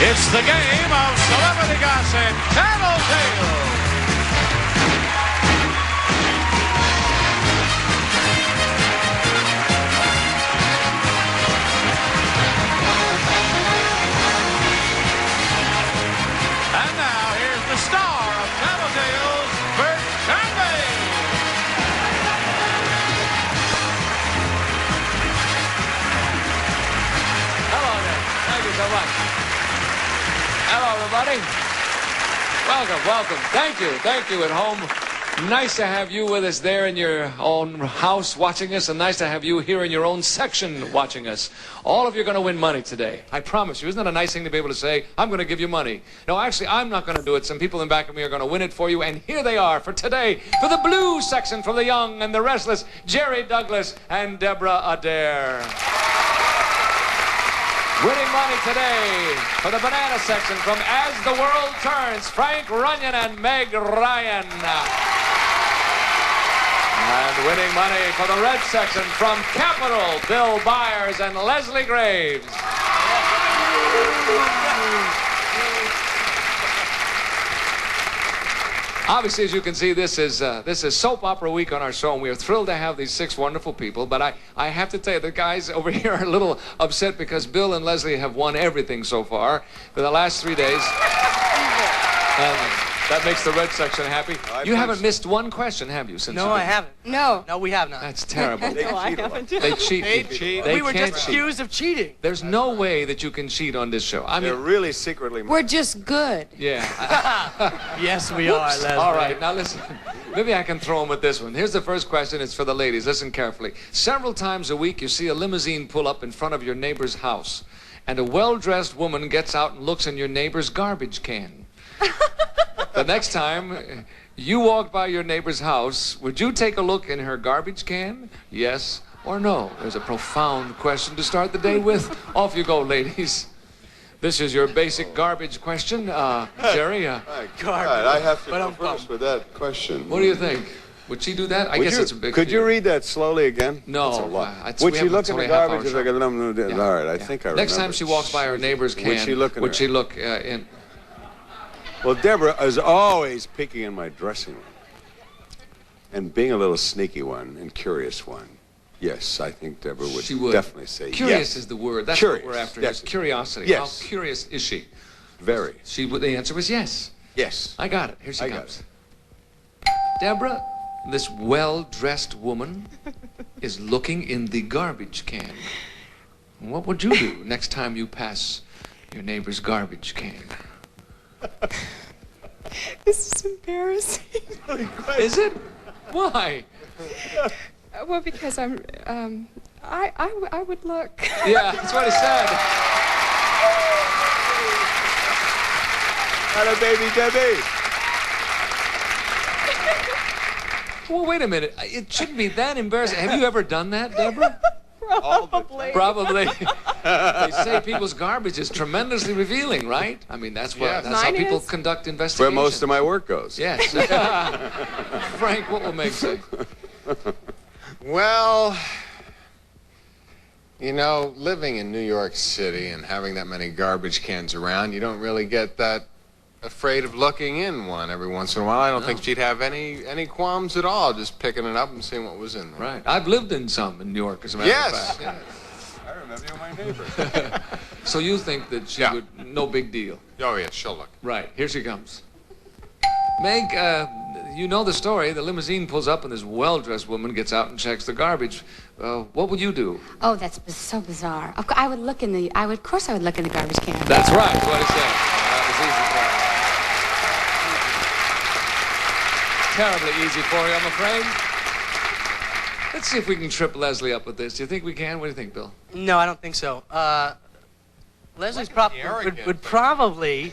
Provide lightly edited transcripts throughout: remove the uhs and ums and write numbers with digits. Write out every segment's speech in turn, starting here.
It's the game of celebrity gossip, Tattletales. And now, here's the star of Tattletales, Bert Shandy. Hello there. Thank you so much. Hello, everybody. Welcome. Thank you at home. Nice to have you with us there in your own house watching us, and nice to have you here in your own section watching us. All of you are going to win money today. I promise you. Isn't that a nice thing to be able to say, I'm going to give you money? No, actually, I'm not going to do it. Some people in back of me are going to win it for you, and here they are for today. For the blue section, from the young and the restless, Jerry Douglas and Deborah Adair. Winning money today for the banana section from As the World Turns, Frank Runyeon and Meg Ryan. And winning money for the red section from Capital, Bill Byers and Leslie Graves. Obviously, as you can see, this is soap opera week on our show, and we are thrilled to have these 6 wonderful people. But I have to tell you, the guys over here are a little upset because Bill and Leslie have won everything so far for the last 3 days. That makes the red section happy. You haven't missed one question, have you? Since No, I haven't. No. No, we have not. That's terrible. No, I haven't. They cheat. We were just accused of cheating. There's no way that you can cheat on this show. I mean, they're really secretly. We're just good. yeah. Yes, we are, Leslie. All right, now listen. Maybe I can throw them with this one. Here's the first question. It's for the ladies. Listen carefully. Several times a week, you see a limousine pull up in front of your neighbor's house, and a well-dressed woman gets out and looks in your neighbor's garbage can. The next time you walk by your neighbor's house, would you take a look in her garbage can? Yes or no? There's a profound question to start the day with. Off you go, ladies. This is your basic garbage question. Jerry? God, I have to go first with that question. What do you think? Would she do that? I guess it's a big Could you deal. read that slowly again? No. That's a lot. We Would she have- look it's in the only a half-hour garbage? show. Yeah. All right, I think I remember. Next time she walks by her neighbor's can, Would she look in would her- she look in? Well, Deborah is always peeking in my dressing room. And being a little sneaky one and curious one. Yes, I think Deborah would, She would. definitely say Curious yes. is the word. That's Curious, what we're after. yes. Is curiosity. Yes. How curious is she? Very. The answer was yes. Yes. I got it. Here she I got comes. Deborah, this well-dressed woman is looking in the garbage can. What would you do next time you pass your neighbor's garbage can? This is embarrassing. Is it? Why? Well, because I would look. Yeah, that's what he said. Hello, baby Debbie. Well, wait a minute. It shouldn't be that embarrassing. Have you ever done that, Deborah? Probably. Probably. They say people's garbage is tremendously revealing, right? I mean, that's Yes. that's how Mine people is. conduct Where investigations. most of my work goes. Yes. Frank, what will Meg say? Well, you know, living in New York City and having that many garbage cans around, you don't really get that afraid of looking in one every once in a while. I don't think she'd have any qualms at all just picking it up and seeing what was in there. Right. I've lived in some in New York, as a matter Yes. of fact. Yeah. I remember you were my neighbor. So you think that she Yeah. would, no big deal. Oh, yeah, she'll look. Right. Here she comes. Meg, you know the story. The limousine pulls up and this well-dressed woman gets out and checks the garbage. What would you do? Oh, that's so bizarre. Of course, I would look in the. Of course, I would look in the garbage can. That's right. That's what he said. That was easy for you. Terribly easy for you, I'm afraid. Let's see if we can trip Leslie up with this. Do you think we can? What do you think, Bill? No, I don't think so. Leslie's would probably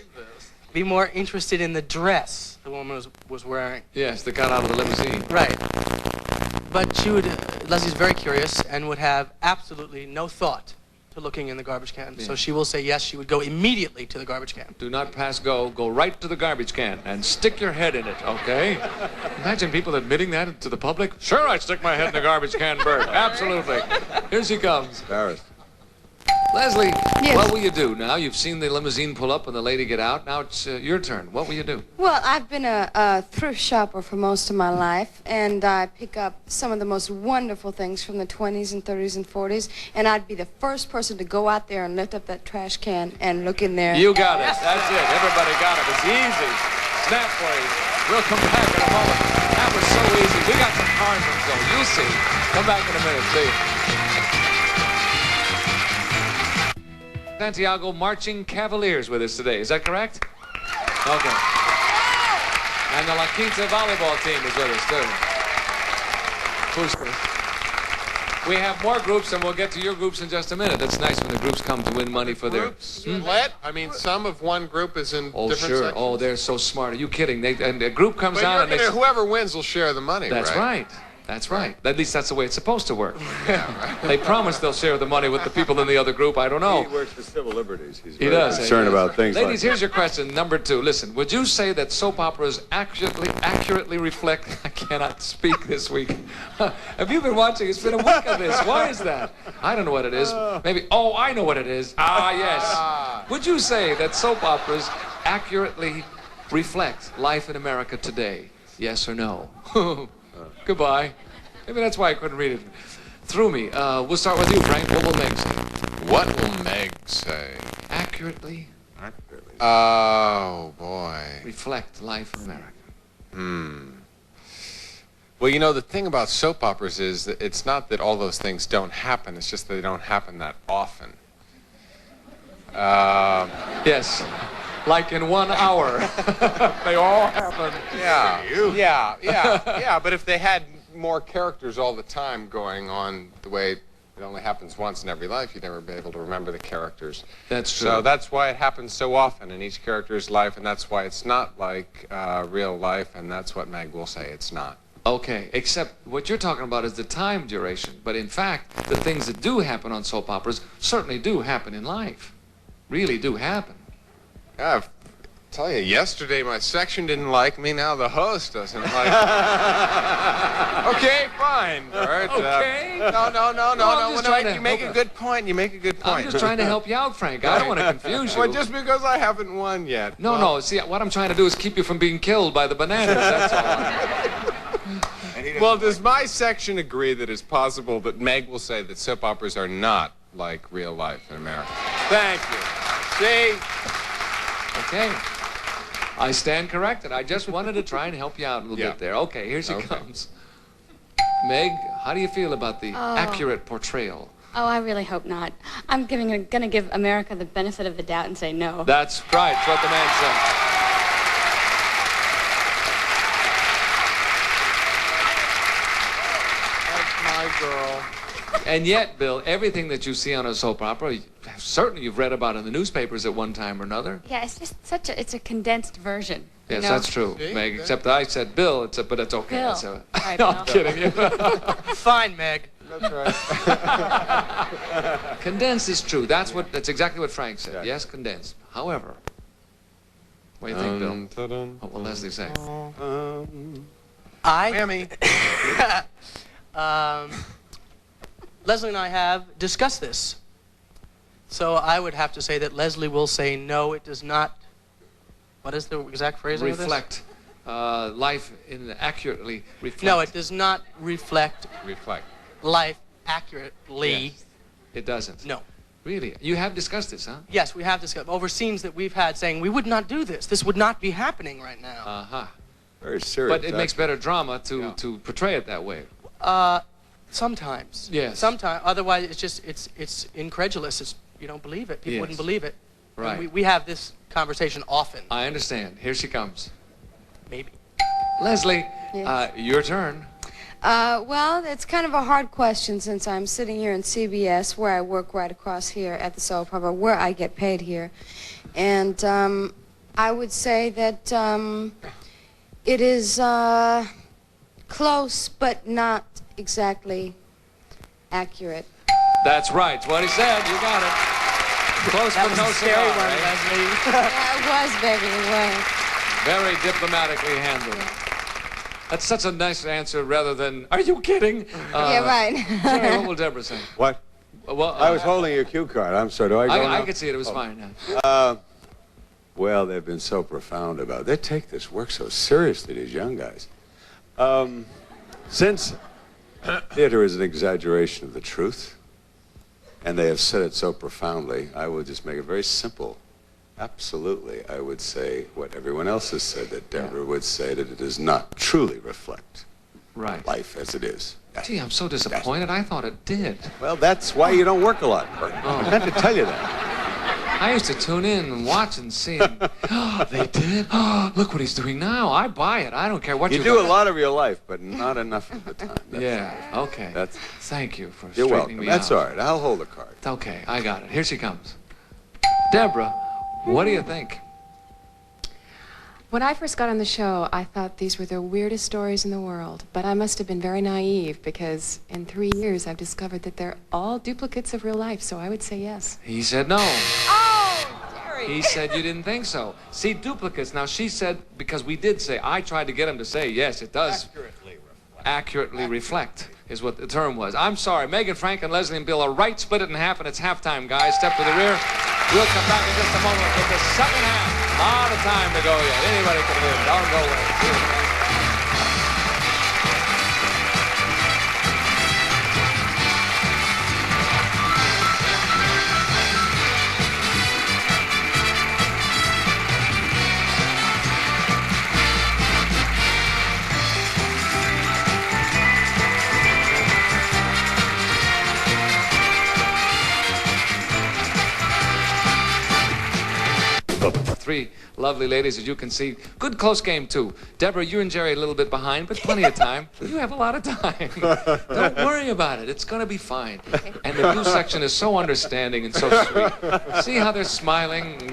be more interested in the dress the woman was wearing. Yes, that got out of the limousine. Right. But she would, Leslie's very curious and would have absolutely no thought to looking in the garbage can. Yeah. So she will say yes, she would go immediately to the garbage can. Do not pass go. Go right to the garbage can and stick your head in it, okay? Imagine people admitting that to the public. Sure, I'd stick my head in the garbage can, Bert. Absolutely. Here she comes. Embarrassed. Leslie, Yes. what will you do now? You've seen the limousine pull up and the lady get out. Now it's your turn. What will you do? Well, I've been a thrift shopper for most of my life, and I pick up some of the most wonderful things from the 20s and 30s and 40s, and I'd be the first person to go out there and lift up that trash can and look in there. You got it. That's it. Everybody got it. It's easy. Snap phrase. We'll come back in a moment. That was so easy. We got some cards on so you'll see. Come back in a minute. See. Santiago Marching Cavaliers with us today. Is that correct? Okay. And the La Quinta volleyball team is with us, too. We have more groups, and we'll get to your groups in just a minute. It's nice when the groups come to win money for their... Groups split? I mean, some of one group is in Oh, different sure. sections. Oh, they're so smart. Are you kidding? And a group comes But out and they... whoever wins will share the money, That's right? right. That's right. At least that's the way it's supposed to work. They promise they'll share the money with the people in the other group. I don't know. He works for civil liberties. He's He very does. concerned about things Ladies, like here's your question, number 2. Listen, would you say that soap operas accurately reflect... I cannot speak this week. Have you been watching? It's been a week of this. Why is that? I don't know what it is. Maybe... Oh, I know what it is. Ah, yes. Would you say that soap operas accurately reflect life in America today? Yes or no? Goodbye. Maybe that's why I couldn't read it. Through me. We'll start with you, Frank. What will Meg say? What will Meg say? Accurately Oh, boy. reflect life in America. Well, you know, the thing about soap operas is that it's not that all those things don't happen. It's just that they don't happen that often. Yes. Like in 1 hour. They all happen. Yeah. But if they had more characters all the time going on the way it only happens once in every life, you'd never be able to remember the characters. That's true. So that's why it happens so often in each character's life, and that's why it's not like real life, and that's what Meg will say it's not. Okay, except what you're talking about is the time duration. But in fact, the things that do happen on soap operas certainly do happen in life. Really do happen. Yeah, I tell you, yesterday my section didn't like me, now the host doesn't like me. Okay, fine. All right. Okay. No. You make a good point. I'm just trying to help you out, Frank. I don't want to confuse you. Well, just because I haven't won yet. No. See, what I'm trying to do is keep you from being killed by the bananas. That's all. Well, does my section agree that it's possible that Meg will say that soap operas are not like real life in America? Thank you. See? Okay. I stand corrected. I just wanted to try and help you out a little bit there. Okay, here she comes. Meg, how do you feel about the accurate portrayal? Oh, I really hope not. I'm going to give America the benefit of the doubt and say no. That's right. That's what the man said. That's my girl. And yet, Bill, everything that you see on a soap opera, certainly you've read about in the newspapers at one time or another. Yeah, it's just it's a condensed version. Yes, you know? that's true, See? Meg. Except I said Bill, but it's okay. Bill. It's All right, no, I'm Bill. kidding you. Fine, Meg. That's right. Condensed is true. That's exactly what Frank said. Yes, condensed. However, what do you think, Bill? What will Leslie say? Leslie and I have discussed this. So I would have to say that Leslie will say no, it does not. What is the exact phrasing of this? Reflect. Life accurately reflect. No, it does not reflect life accurately. Yes. It doesn't. No. Really? You have discussed this, huh? Yes, we have discussed over scenes that we've had saying we would not do this. This would not be happening right now. Uh-huh. Very serious. But it makes better drama to portray it that way. Sometimes. Yes. Sometimes. Otherwise, it's just it's incredulous. You don't believe it. People Yes. wouldn't believe it. Right. And we have this conversation often. I understand. Here she comes. Maybe. Leslie, Yes. your turn. Well, it's kind of a hard question since I'm sitting here in CBS, where I work right across here at the soap opera, where I get paid here. And I would say that it is close, but not exactly accurate. That's right. It's what he said. You got it. Close That but was no a scary cigar, one, eh? Leslie. Yeah, it was, baby, it was. Very diplomatically handled. That's such a nice answer rather than, are you kidding? Yeah, right. Jerry, what will Deborah say? What? Well, I was holding your cue card. I'm sorry. Do I go now? I could see it. It was fine. Well, they've been so profound about it. They take this work so seriously, these young guys. Since theater is an exaggeration of the truth, and they have said it so profoundly, I will just make it very simple. Absolutely, I would say what everyone else has said, that Deborah would say, that it does not truly reflect life as it is. Gee, I'm so disappointed. I thought it did. Well, that's why you don't work a lot, Bert. I meant to tell you that. I used to tune in and watch and see. Oh, they did? Oh, look what he's doing now. I buy it. I don't care what you do a lot of your life, but not enough of the time. Okay. Thank you for You're straightening welcome. me That's out. all right. I'll hold the card. Okay, I got it. Here she comes. Deborah, what do you think? When I first got on the show, I thought these were the weirdest stories in the world, but I must have been very naive because in 3 years I've discovered that they're all duplicates of real life, so I would say yes. He said no. Oh, Jerry! He said you didn't think so. See, duplicates. Now, she said, because we did say, I tried to get him to say, yes, it does accurately reflect, is what the term was. I'm sorry. Megan, Frank, and Leslie and Bill are right. Split it in half, and it's halftime, guys. Step to the rear. We'll come back in just a moment with the second half. A lot of time to go yet. Anybody can win. Don't go away. Three lovely ladies, as you can see. Good close game, too. Deborah, you and Jerry a little bit behind, but plenty of time. You have a lot of time. Don't worry about it. It's going to be fine. And the blue section is so understanding and so sweet. See how they're smiling?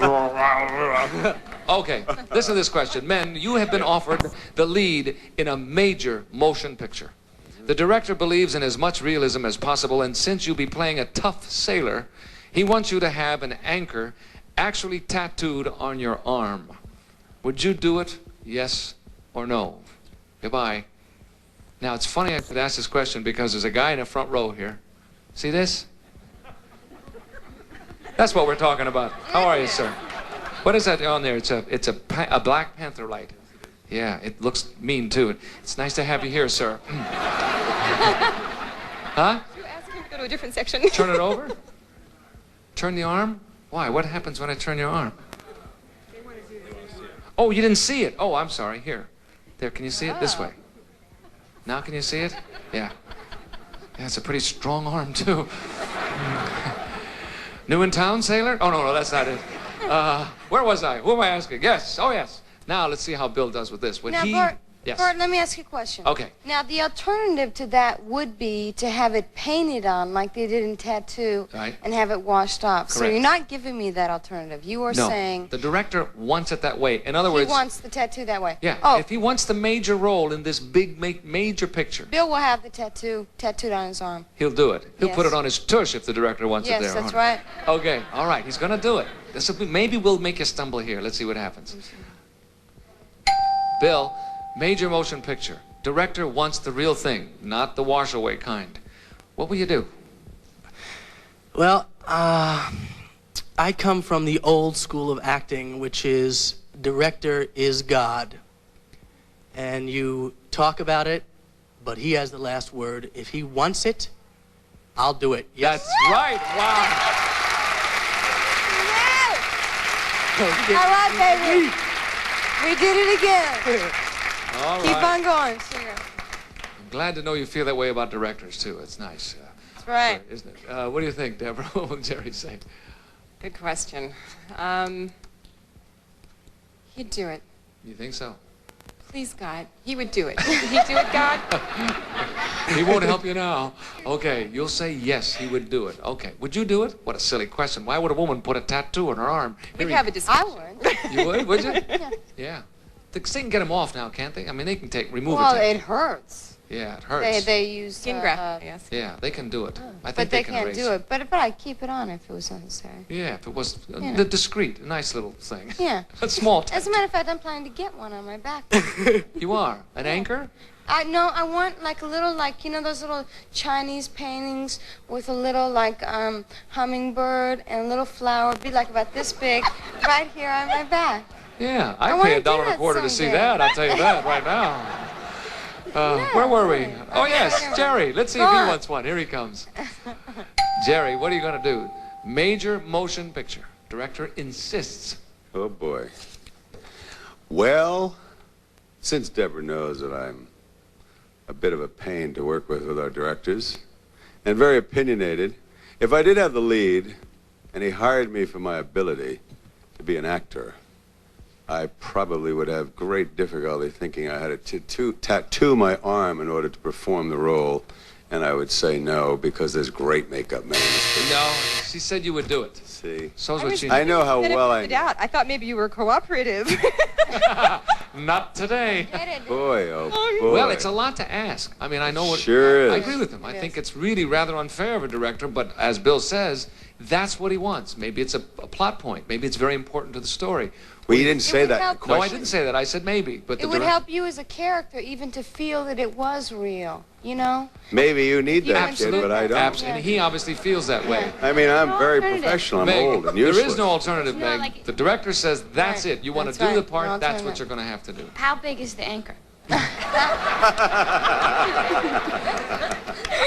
Okay, listen to this question. Men, you have been offered the lead in a major motion picture. The director believes in as much realism as possible, and since you'll be playing a tough sailor, he wants you to have an anchor actually tattooed on your arm. Would you do it? Yes or no? Goodbye. Now, it's funny I could ask this question because there's a guy in the front row here. See this? That's what we're talking about. How are you, sir? What is that on there? It's a Black Panther light. Yeah, it looks mean, too. It's nice to have you here, sir. Huh? You ask him to go to a different section. Turn it over? Turn the arm? Why? What happens when I turn your arm? Oh, you didn't see it. Oh, I'm sorry. Here. There, can you see it? This way. Now can you see it? Yeah. Yeah, it's a pretty strong arm, too. New in town, sailor? Oh, no, that's not it. Where was I? Who am I asking? Yes. Oh, yes. Now, let's see how Bill does with this. Now, Yes. Bert, let me ask you a question. Okay. Now, the alternative to that would be to have it painted on like they did in Tattoo and have it washed off. So Correct. you're not giving me that alternative. You are saying... The director wants it that way. In other words... He wants the tattoo that way. Yeah. Oh. If he wants the major role in this big major picture... Bill will have the tattoo tattooed on his arm. He'll do it. He'll Yes. put it on his tush if the director wants it there. Yes, that's right. Okay. All right. He's going to do it. Maybe we'll make you stumble here. Let's see what happens. Bill... Major motion picture. Director wants the real thing, not the wash-away kind. What will you do? Well, I come from the old school of acting, which is director is God. And you talk about it, but he has the last word. If he wants it, I'll do it. Yes. That's right. Wow. Yes! All right, baby. We did it again. All Keep right. on going, singer. I'm glad to know you feel that way about directors, too. It's nice. That's right. Isn't it? What do you think, Deborah? What would Jerry say? Good question. He'd do it. You think so? Please, God. He would do it. He'd do it, God? He won't help you now. Okay, you'll say yes, he would do it. Okay, would you do it? What a silly question. Why would a woman put a tattoo on her arm? We'd have a discussion. I would. You would you? Yeah. Yeah. They can get them off now, can't they? I mean, they can remove Well, it. it hurts. Yeah, it hurts. They use Skin graft, yes. Yeah, they can do it. I think but they can can't erase do it. But I'd keep it on if it was necessary. Yeah, if it was Yeah. discreet, a nice little thing. Yeah. A small As a tattoo. matter of fact, I'm planning to get one on my back. You are? An anchor? No, I want like a little, like, you know, those little Chinese paintings with a little, like, hummingbird and a little flower, be like about this big, right here on my back. Yeah, I I'd wanna pay do $1.25 that to see someday. that. I'll tell you that right now. Where were we? Oh, yes, Jerry. Let's see if he wants one. Here he comes. Jerry, what are you going to do? Major motion picture. Director insists. Oh, boy. Well, since Deborah knows that I'm a bit of a pain to work with our directors, and very opinionated, if I did have the lead, and he hired me for my ability to be an actor, I probably would have great difficulty thinking I had to tattoo my arm in order to perform the role, and I would say no because there's great makeup men in this picture. No, she said you would do it. See? So's what she I know how well I... I thought maybe you were cooperative. Not today. Boy, oh boy. Well, it's a lot to ask. I mean, I know what... Sure is. I agree with him. I think it's really rather unfair of a director, but as Bill says, that's what he wants. Maybe it's a plot point. Maybe it's very important to the story. Well, you didn't say would that in help- the question. No, I didn't say that. I said maybe. But It would help you as a character even to feel that it was real, you know? Maybe you need You that, absolutely- kid, but I don't. And he obviously feels that way. I mean, I'm No very alternative. professional. I'm Meg, old and useless. there is no alternative, No, Meg. like- The director says that's Right. it. You want to That's do the right. part, No that's what alternative. you're going to have to do. How big is the anchor?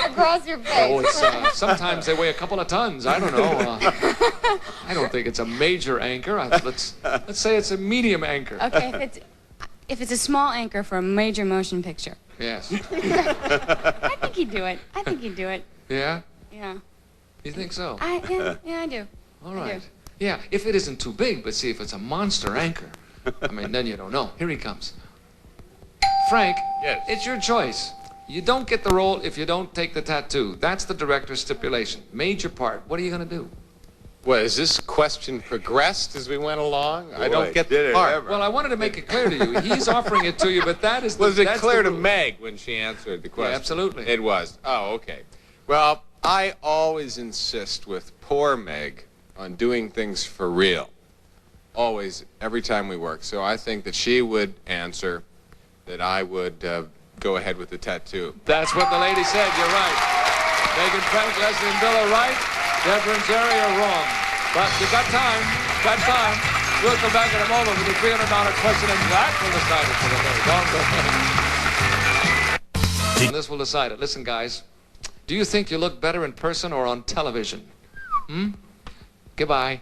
Across your face. Oh, it's sometimes they weigh a couple of tons. I don't know. I don't think it's a major anchor. Let's say it's a medium anchor. Okay, if it's a small anchor for a major motion picture, Yes. I think he'd do it. I think he'd do it. Yeah. Yeah. You think so? Yeah, I do. All right. Yeah. If it isn't too big, but see if it's a monster anchor. I mean, then you don't know. Here he comes. Frank. Yes. It's your choice. You don't get the role if you don't take the tattoo. That's the director's stipulation. Major part. What are you going to do? Well, has this question progressed as we went along? I Boy, don't get did the it part. ever. Well, I wanted to make it clear to you. He's offering it to you, but that is the... Was it that's clear the to rule. Meg when she answered the question? absolutely. It was. Oh, okay. Well, I always insist with poor Meg on doing things for real. Always, every time we work. So I think that she would answer that I would go ahead with the tattoo. That's what the lady said. You're right. Megan, Frank, Leslie, and Bill are right. Deborah and Jerry are wrong. But you got time. Got time. We'll come back in a moment with the $300 question, and that will decide it for the day. Don't go. This will decide it. Listen, guys. Do you think you look better in person or on television? Goodbye.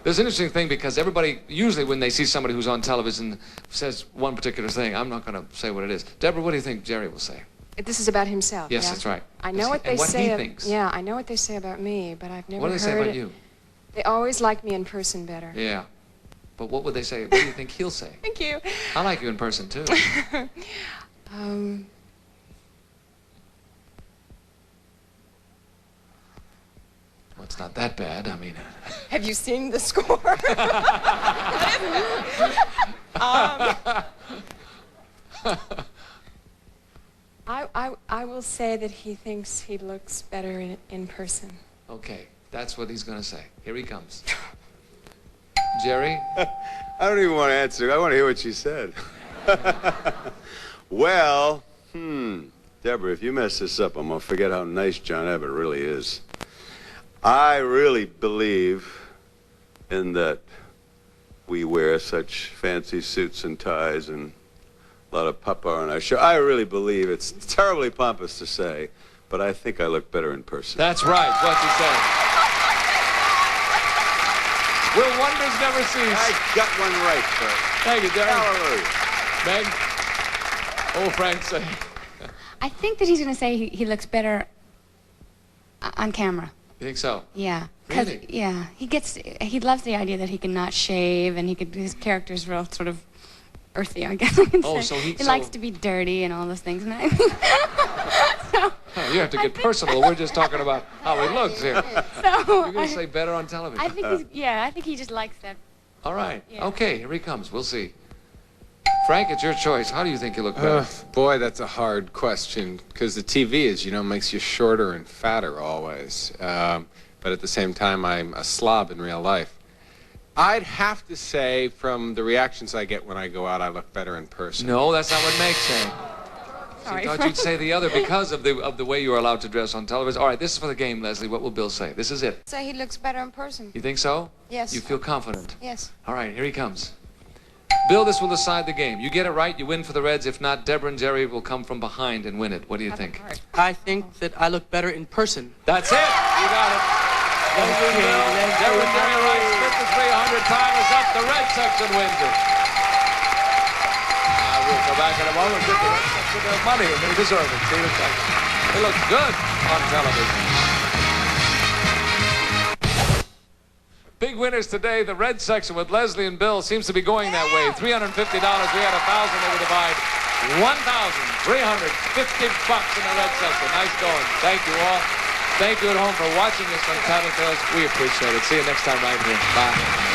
There's an interesting thing because everybody, usually when they see somebody who's on television, says one particular thing. I'm not going to say what it is. Deborah, what do you think Jerry will say? This is about himself. Yes, yeah? that's right. I know what they And what say. he thinks. Yeah, I know what they say about me, but I've never What do heard they say about it. you? They always like me in person better. Yeah. But what would they say? What do you think he'll say? Thank you. I like you in person, too. Well, it's not that bad. I mean... Have you seen the score? I will say that he thinks he looks better in person. Okay, that's what he's going to say. Here he comes. Jerry? I don't even want to answer. I want to hear what she said. Well, Deborah, if you mess this up, I'm going to forget how nice John Abbott really is. I really believe in that we wear such fancy suits and ties and a lot of papa on our show. I really believe it's terribly pompous to say, but I think I look better in person. That's right, what you said. Will wonders never cease? I got one right, sir. Thank you, Jerry. Hallelujah. Meg? Oh, Frank, say. I think that he's going to say he looks better on camera. You think so? Yeah. Really? Yeah. He loves the idea that he can not shave and his character's real sort of earthy, I guess I can Oh, say. so he- likes so- to be dirty and all those things. And You have to get personal. We're just talking about how he looks here. You're going to say better on television. I think he just likes that. All right. Yeah. Okay, here he comes. We'll see. Frank, it's your choice. How do you think you look better? Boy, that's a hard question, because the TV, as you know, makes you shorter and fatter always. But at the same time, I'm a slob in real life. I'd have to say, from the reactions I get when I go out, I look better in person. No, that's not what Meg's saying. Sorry. She thought you'd say the other because of the way you are allowed to dress on television. All right, this is for the game, Leslie. What will Bill say? This is it. Say he looks better in person. You think so? Yes. You feel confident? Yes. All right, here he comes. Bill, this will decide the game. You get it right, you win for the Reds. If not, Deborah and Jerry will come from behind and win it. What do you think? I think that I look better in person. That's it. You got it. Leslie and Bill, Deborah and Jerry Rice, 5,300. Time is up. The Red section wins it. We'll go back in a moment. Give the Red section their money, and they deserve it. See, they look good on television. Big winners today. The Red section with Leslie and Bill seems to be going that way. $350. We had 1,000. They would divide 1,350 bucks in the Red section. Nice going. Thank you all. Thank you at home for watching us on Tattletales. We appreciate it. See you next time right here. Bye.